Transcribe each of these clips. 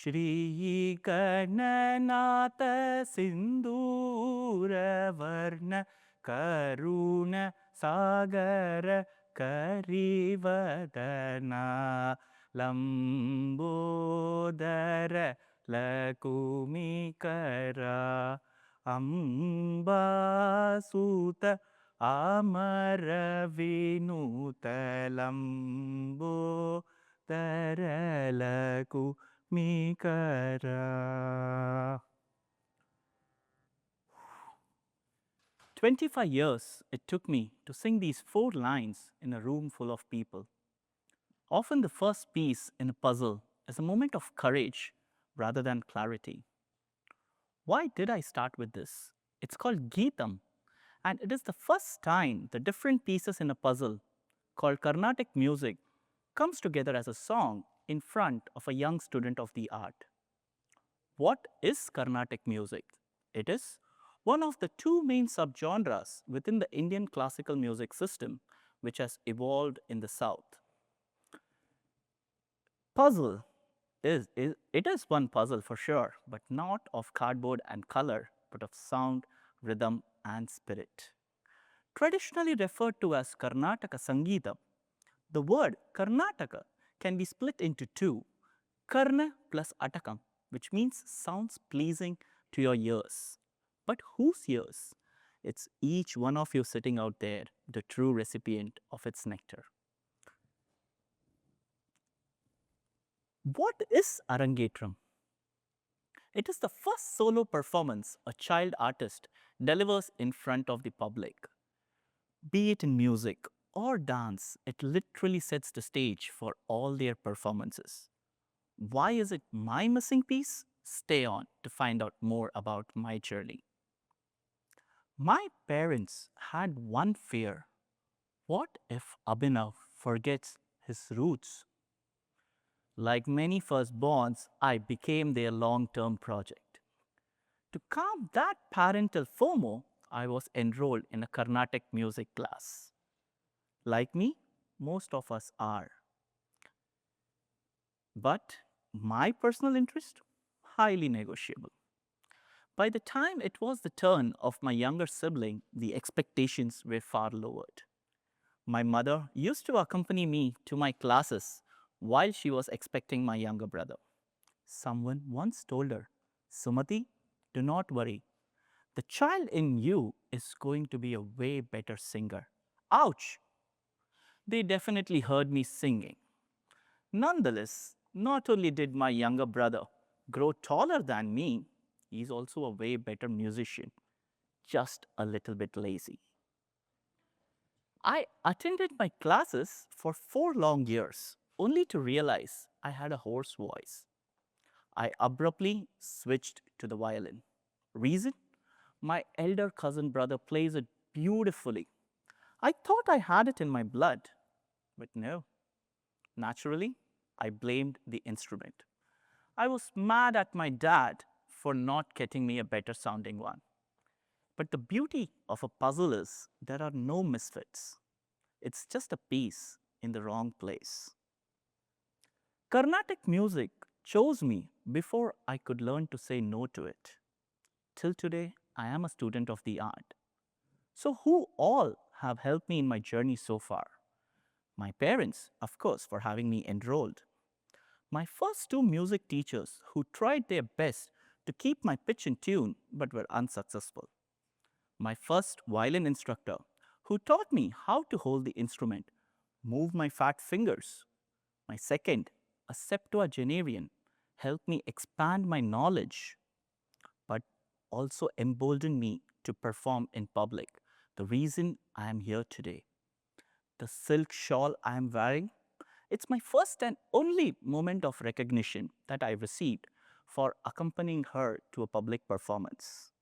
श्रीगणनाथ सिन्दूरवर्ण Karun Sagar करिवदना Lambodar लकुमिकरा अम्बासूत अमरविनुतलम्बोदर लकुमिकरा. 25 years it took me to sing these 4 lines in a room full of people. Often the first piece in a puzzle is a moment of courage rather than clarity. Why did I start with this? It's called Geetam, and it is the first time the different pieces in a puzzle, called Carnatic music, comes together as a song in front of a young student of the art. What is Carnatic music? It is one of the 2 main subgenres within the Indian classical music system, which has evolved in the South. Puzzle it is one puzzle for sure, but not of cardboard and color, but of sound, rhythm, and spirit. Traditionally referred to as Karnataka Sangeetam, the word Karnataka can be split into 2, Karna plus Atakam, which means sounds pleasing to your ears. But whose ears? It's each one of you sitting out there, the true recipient of its nectar. What is Arangetram? It is the first solo performance a child artist delivers in front of the public. Be it in music or dance, it literally sets the stage for all their performances. Why is it my missing piece? Stay on to find out more about my journey. My parents had one fear. What if Abhinav forgets his roots? Like many firstborns, I became their long-term project. To calm that parental FOMO, I was enrolled in a Carnatic music class. Like me, most of us are. But my personal interest? Highly negotiable. By the time it was the turn of my younger sibling, the expectations were far lowered. My mother used to accompany me to my classes while she was expecting my younger brother. Someone once told her, Sumati, do not worry. The child in you is going to be a way better singer. Ouch! They definitely heard me singing. Nonetheless, not only did my younger brother grow taller than me, he's also a way better musician, just a little bit lazy. I attended my classes for 4 long years, only to realize I had a hoarse voice. I abruptly switched to the violin. Reason? My elder cousin brother plays it beautifully. I thought I had it in my blood, but no. Naturally, I blamed the instrument. I was mad at my dad for not getting me a better sounding one. But the beauty of a puzzle is there are no misfits. It's just a piece in the wrong place. Carnatic music chose me before I could learn to say no to it. Till today, I am a student of the art. So who all have helped me in my journey so far? My parents, of course, for having me enrolled. My first 2 music teachers who tried their best to keep my pitch in tune but were unsuccessful. My first violin instructor who taught me how to hold the instrument, move my fat fingers. My second, a septuagenarian, helped me expand my knowledge, but also emboldened me to perform in public. The reason I am here today. The silk shawl I am wearing, it's my first and only moment of recognition that I received for accompanying her to a public performance.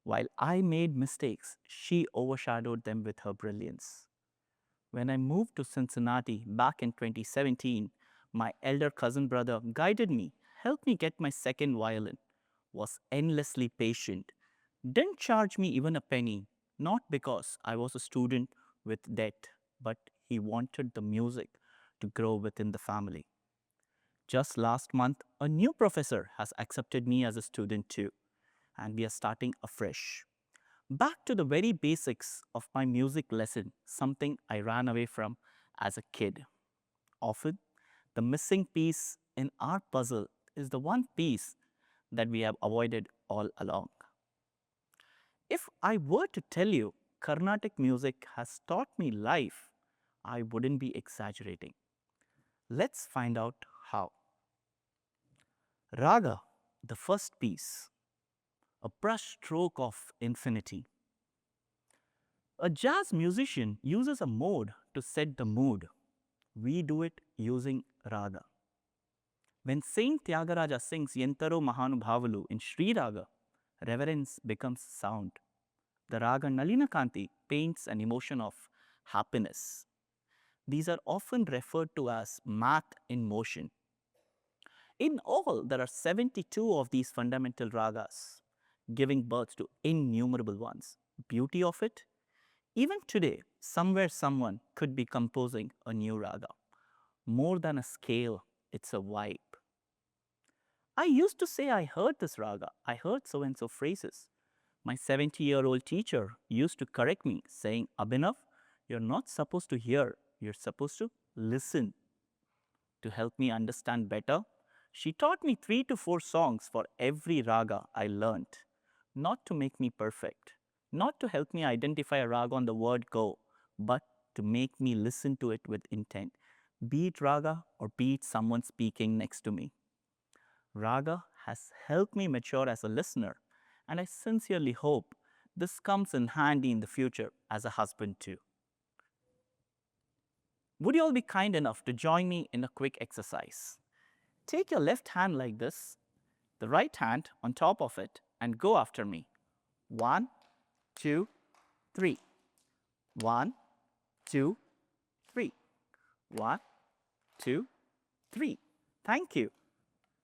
While I made mistakes, she overshadowed them with her brilliance. When I moved to Cincinnati back in 2017, my elder cousin brother guided me, helped me get my second violin, was endlessly patient, didn't charge me even a penny, not because I was a student with debt, but he wanted the music to grow within the family. Just last month, a new professor has accepted me as a student too, and we are starting afresh. Back to the very basics of my music lesson, something I ran away from as a kid. Often, the missing piece in our puzzle is the one piece that we have avoided all along. If I were to tell you Carnatic music has taught me life, I wouldn't be exaggerating. Let's find out how. Raga, the first piece, a brush stroke of infinity. A jazz musician uses a mode to set the mood. We do it using raga. When Saint Tyagaraja sings Yentaro Mahanubhavalu in Sri Raga, reverence becomes sound. The raga Nalinakanti paints an emotion of happiness. These are often referred to as math in motion. In all, there are 72 of these fundamental ragas, giving birth to innumerable ones. Beauty of it? Even today, somewhere someone could be composing a new raga. More than a scale, it's a vibe. I used to say I heard this raga, I heard so and so phrases. My 70-year-old teacher used to correct me, saying, Abhinav, you're not supposed to hear, you're supposed to listen. To help me understand better, she taught me 3 to 4 songs for every raga I learnt, not to make me perfect, not to help me identify a raga on the word go, but to make me listen to it with intent, be it raga or be it someone speaking next to me. Raga has helped me mature as a listener, and I sincerely hope this comes in handy in the future as a husband too. Would you all be kind enough to join me in a quick exercise? Take your left hand like this, the right hand on top of it, and go after me. 1, 2, 3. 1, 2, 3. 1, 2, 3. Thank you.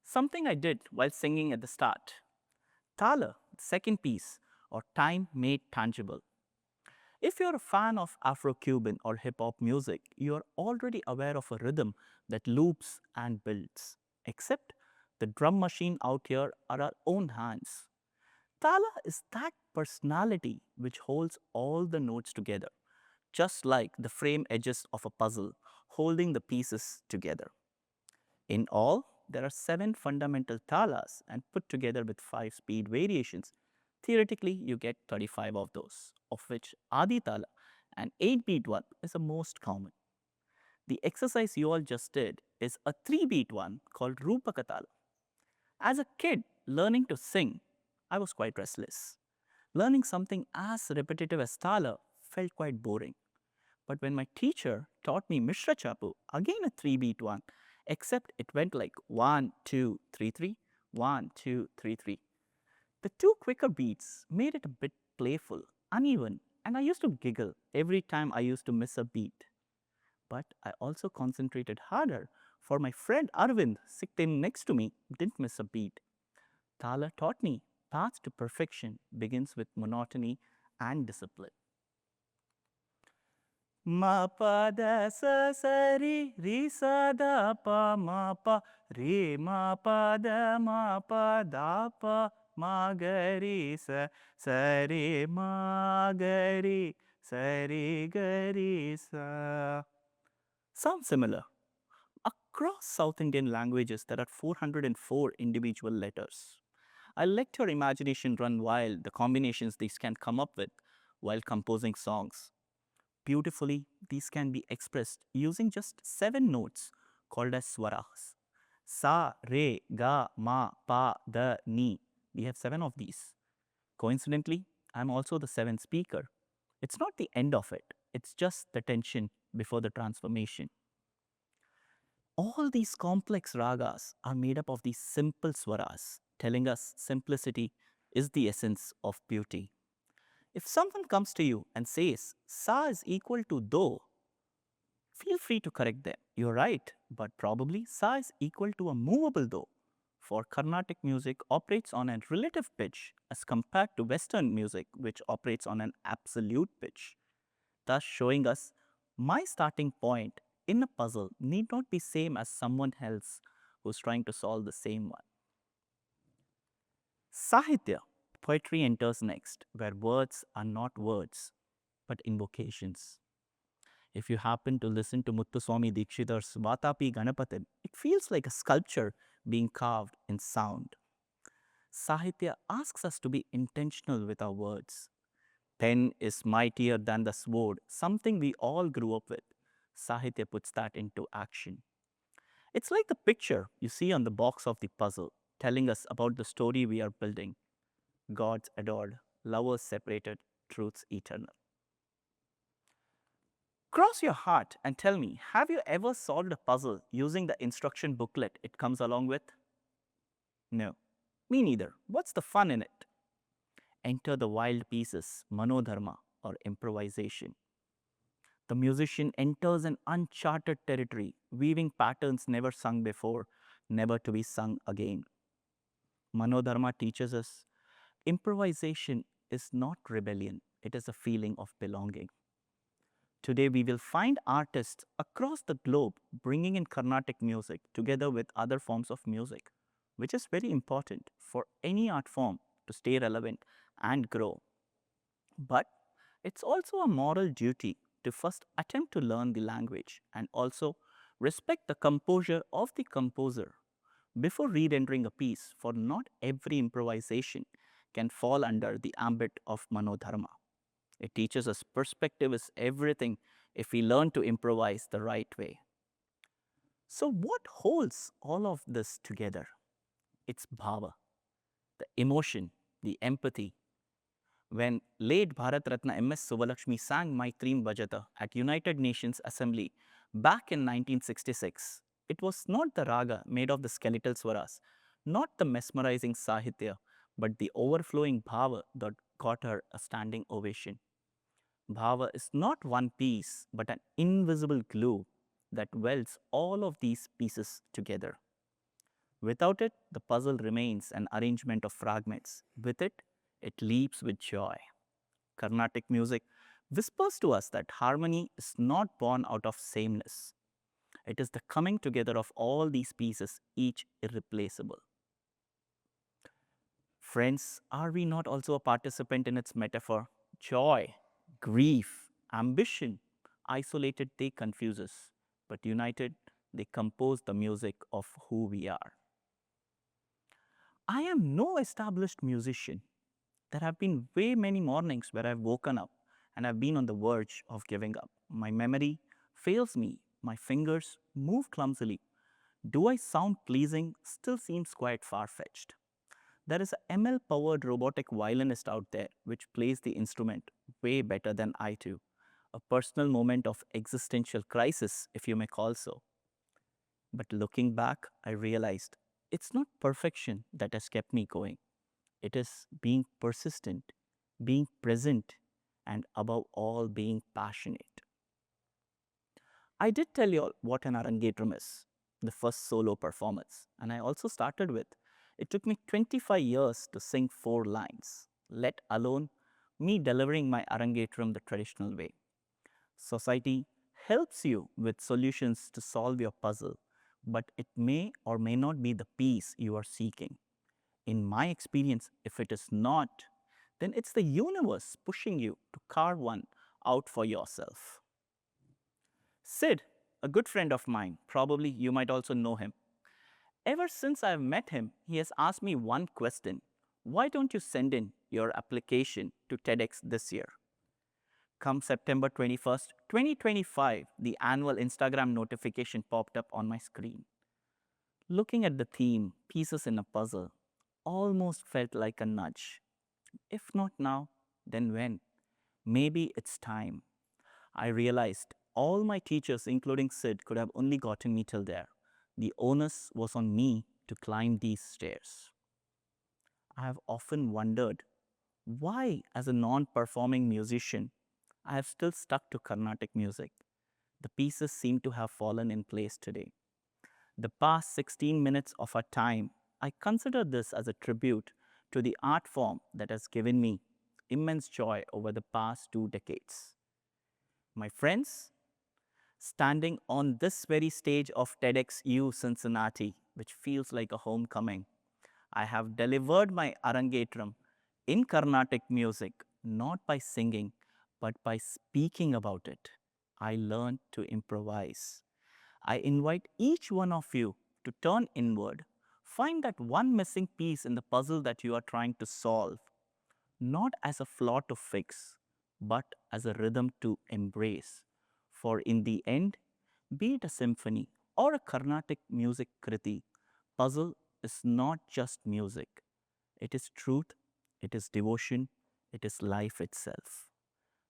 Something I did while singing at the start. Tāla, second piece, or time made tangible. If you're a fan of Afro-Cuban or hip-hop music, you're already aware of a rhythm that loops and builds. Except the drum machine out here are our own hands. Tala is that personality which holds all the notes together, just like the frame edges of a puzzle holding the pieces together. In all, there are 7 fundamental talas and put together with 5 speed variations. Theoretically, you get 35 of those, of which Adi Tala, an 8-beat one, is the most common. The exercise you all just did is a 3-beat one called Rupaka Tala. As a kid learning to sing, I was quite restless. Learning something as repetitive as Tala felt quite boring. But when my teacher taught me Mishra Chapu, again a 3-beat one, except it went like 1, 2, 3, 3, 1, 2, 3, 3. The 2 quicker beats made it a bit playful, uneven, and I used to giggle every time I used to miss a beat. But I also concentrated harder, for my friend Arvind, sitting next to me, didn't miss a beat. Thala taught me path to perfection begins with monotony and discipline. Ma pa da sa sa ri sa da pa ma pa re ma pa da pa ma ga ri sa re ma ga ri sa. Sounds similar. Across South Indian languages, there are 404 individual letters. I'll let your imagination run wild the combinations these can come up with while composing songs. Beautifully, these can be expressed using just 7 notes called as swaras. Sa, re, ga, ma, pa, da, ni. We have 7 of these. Coincidentally, I'm also the 7th speaker. It's not the end of it, it's just the tension before the transformation. All these complex ragas are made up of these simple swaras, telling us simplicity is the essence of beauty. If someone comes to you and says, Sa is equal to Do, feel free to correct them. You're right, but probably Sa is equal to a movable Do. For Carnatic music operates on a relative pitch as compared to Western music, which operates on an absolute pitch, thus showing us my starting point in a puzzle need not be same as someone else, who's trying to solve the same one. Sahitya, poetry enters next, where words are not words, but invocations. If you happen to listen to Muthuswami Dikshitar's Vatapi Ganapatham, it feels like a sculpture being carved in sound. Sahitya asks us to be intentional with our words. Pen is mightier than the sword, something we all grew up with. Sahitya puts that into action. It's like the picture you see on the box of the puzzle, telling us about the story we are building. Gods adored, lovers separated, truths eternal. Cross your heart and tell me, have you ever solved a puzzle using the instruction booklet it comes along with? No, me neither. What's the fun in it? Enter the wild pieces, manodharma or improvisation. The musician enters an uncharted territory, weaving patterns never sung before, never to be sung again. Manodharma teaches us improvisation is not rebellion, it is a feeling of belonging. Today, we will find artists across the globe bringing in Carnatic music together with other forms of music, which is very important for any art form to stay relevant and grow. But it's also a moral duty to first attempt to learn the language and also respect the composure of the composer before re rendering a piece, for not every improvisation can fall under the ambit of Manodharma. It teaches us perspective is everything if we learn to improvise the right way. So, what holds all of this together? It's bhava, the emotion, the empathy. When late Bharat Ratna M.S. Subalakshmi sang Maitrim Vajata at United Nations Assembly back in 1966, it was not the raga made of the skeletal swaras, not the mesmerizing sahitya, but the overflowing bhava that got her a standing ovation. Bhava is not one piece, but an invisible glue that welds all of these pieces together. Without it, the puzzle remains an arrangement of fragments. With it, it leaps with joy. Carnatic music whispers to us that harmony is not born out of sameness. It is the coming together of all these pieces, each irreplaceable. Friends, are we not also a participant in its metaphor? Joy, grief, ambition, isolated they confuse us, but united they compose the music of who we are. I am no established musician. There have been way many mornings where I've woken up and I've been on the verge of giving up. My memory fails me, my fingers move clumsily. Do I sound pleasing? Still seems quite far fetched. There is a ML powered robotic violinist out there which plays the instrument way better than I do. A personal moment of existential crisis, if you may call so. But looking back, I realized it's not perfection that has kept me going. It is being persistent, being present, and above all, being passionate. I did tell you all what an Arangetram is, the first solo performance, and I also started with it took me 25 years to sing 4 lines, let alone me delivering my Arangetram the traditional way. Society helps you with solutions to solve your puzzle, but it may or may not be the peace you are seeking. In my experience, if it is not, then it's the universe pushing you to carve one out for yourself. Sid, a good friend of mine, probably you might also know him. Ever since I've met him, he has asked me one question: why don't you send in your application to TEDx this year? Come September 21st, 2025, the annual Instagram notification popped up on my screen. Looking at the theme, pieces in a puzzle, almost felt like a nudge. If not now, then when? Maybe it's time. I realized all my teachers, including Sid, could have only gotten me till there. The onus was on me to climb these stairs. I have often wondered why, as a non performing musician, I have still stuck to Carnatic music. The pieces seem to have fallen in place today. The past 16 minutes of our time, I consider this as a tribute to the art form that has given me immense joy over the past 2 decades. My friends, standing on this very stage of TEDxU Cincinnati, which feels like a homecoming. I have delivered my Arangetram in Carnatic music, not by singing, but by speaking about it. I learned to improvise. I invite each one of you to turn inward. Find that one missing piece in the puzzle that you are trying to solve, not as a flaw to fix, but as a rhythm to embrace. For in the end, be it a symphony or a Carnatic music kriti, puzzle is not just music. It is truth, it is devotion, it is life itself.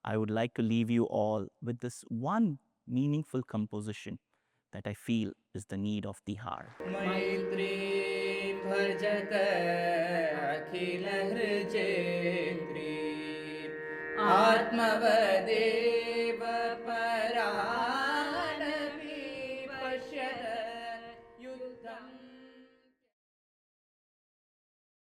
I would like to leave you all with this one meaningful composition that I feel is the need of the hour. मैत्री भजत अखिल हृजेत्री आत्मवदेव परानपि पश्यत युद्धम्